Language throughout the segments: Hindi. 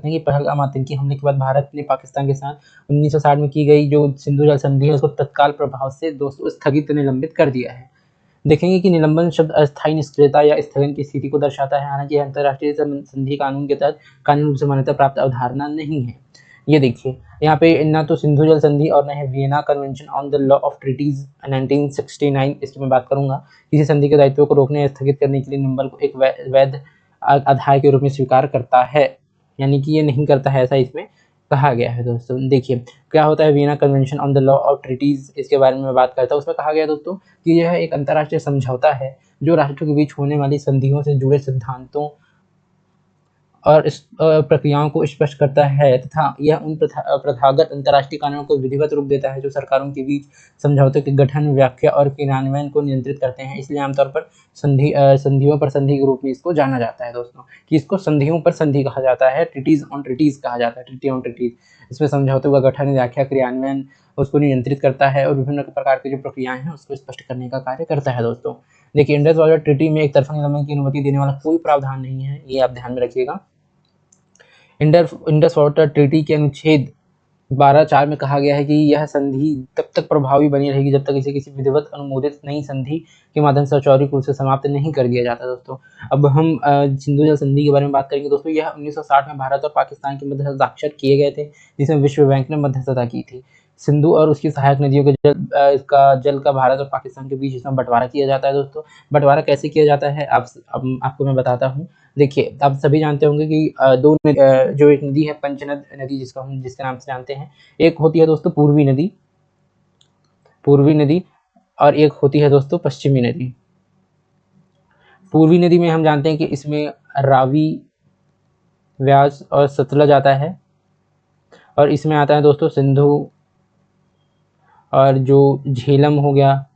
हैं कि पहलगाम आतंकी हमले के बाद भारत ने पाकिस्तान के साथ 1960 में की गई जो सिंधु जल संधि है उसको तत्काल प्रभाव से दोस्तों स्थगित निलंबित कर दिया है। देखेंगे कि निलंबन शब्द अस्थायी निष्क्रियता या स्थगन की स्थिति को दर्शाता है, हालांकि अंतर्राष्ट्रीय संधि कानून के तहत कानूनी रूप से मान्यता प्राप्त अवधारणा नहीं है। ये देखिए यहाँ पे ना तो सिंधु जल संधि और न ही Vienna convention on the law of treaties 1969 इसकी मैं बात करूंगा। किसी संधि के दायित्वों को रोकने या स्थगित करने के लिए निलंबन को एक वैध आधार के रूप में स्वीकार करता है, यानी कि ये नहीं करता है, ऐसा इसमें कहा गया है। दोस्तों देखिए क्या होता है Vienna convention on the law of treaties, इसके बारे में मैं बात करता हूँ। उसमें कहा गया दोस्तों कि यह एक अंतर्राष्ट्रीय समझौता है जो राष्ट्रों के बीच होने वाली संधियों से जुड़े सिद्धांतों और इस प्रक्रियाओं को स्पष्ट करता है तथा यह उन प्रथागत अंतर्राष्ट्रीय कानूनों को विधिवत रूप देता है जो सरकारों के बीच समझौते के गठन, व्याख्या और क्रियान्वयन को नियंत्रित करते हैं। इसलिए आमतौर पर संधियों पर संधि के रूप में इसको जाना जाता है दोस्तों, कि इसको संधियों पर संधि कहा जाता है, ट्रीटीज ऑन ट्रीटीज कहा जाता है, ट्रीटी ऑन ट्रीटीज। इसमें समझौतों का गठन, व्याख्या, क्रियान्वयन उसको नियंत्रित करता है और विभिन्न प्रकार की जो प्रक्रियाएं हैं उसको स्पष्ट करने का कार्य करता है। दोस्तों देखिए इंडस वाटर ट्रीटी में एक तरफा निलंबन की अनुमति देने वाला कोई प्रावधान नहीं है, ये आप ध्यान में रखिएगा। इंडस वाटर ट्रीटी के अनुच्छेद 12(4) में कहा गया है कि यह संधि तब तक प्रभावी बनी रहेगी जब तक इसे किसी विधिवत अनुमोदित नई संधि के माध्यम से औपचारिक रूप से समाप्त नहीं कर दिया जाता। दोस्तों अब हम सिंधु जल संधि के बारे में बात करेंगे। दोस्तों यह 1960 में भारत और पाकिस्तान के मध्य हस्ताक्षर किए गए थे, जिसमें विश्व बैंक ने मध्यस्थता की थी। सिंधु और उसकी सहायक नदियों के जल का भारत और पाकिस्तान के बीच इसमें बंटवारा किया जाता है। दोस्तों बंटवारा कैसे किया जाता है आपको मैं बताता हूँ। देखिए आप सभी जानते होंगे कि जो एक नदी है पंचनद नदी जिसके नाम से जानते हैं, एक होती है दोस्तों पूर्वी नदी और एक होती है दोस्तों पश्चिमी नदी। पूर्वी नदी में हम जानते हैं कि इसमें रावी, व्यास और सतलज आता है, और इसमें आता है दोस्तों सिंधु और जो झेलम हो गया,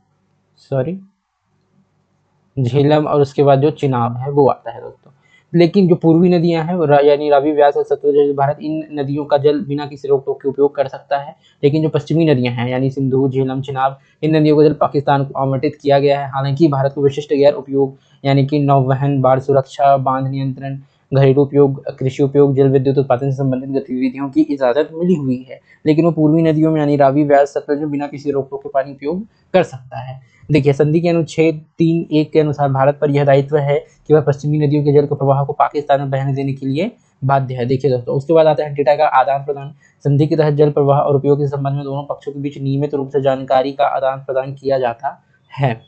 झेलम और उसके बाद जो चिनाब है वो आता है दोस्तों। लेकिन जो पूर्वी नदियां हैं यानी रावी, व्यास और सतलज, भारत इन नदियों का जल बिना किसी रोक टोक के उपयोग कर सकता है। लेकिन जो पश्चिमी नदियां हैं यानी सिंधु, झेलम, चिनाब, इन नदियों का जल पाकिस्तान को आवंटित किया गया है। हालांकि भारत को विशिष्ट गैर उपयोग यानी कि नौवहन, बाढ़ सुरक्षा, बांध नियंत्रण, घरेलू उपयोग, कृषि उपयोग, जल विद्युत उत्पादन से संबंधित गतिविधियों की इजाजत मिली हुई है, लेकिन वो पूर्वी नदियों में यानी रावी, व्यास, सतलज में बिना किसी रोक टोक के पानी उपयोग कर सकता है। देखिए संधि के अनुच्छेद 3(1) के अनुसार भारत पर यह दायित्व है कि वह पश्चिमी नदियों के जल के प्रवाह को पाकिस्तान में बहने देने के लिए बाध्य है। देखिए दोस्तों उसके बाद आता है डेटा का आदान प्रदान। संधि के तहत जल प्रवाह और उपयोग के संबंध में दोनों पक्षों के बीच नियमित रूप से जानकारी का आदान प्रदान किया जाता है,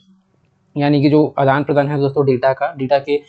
यानी कि जो आदान प्रदान है दोस्तों डेटा के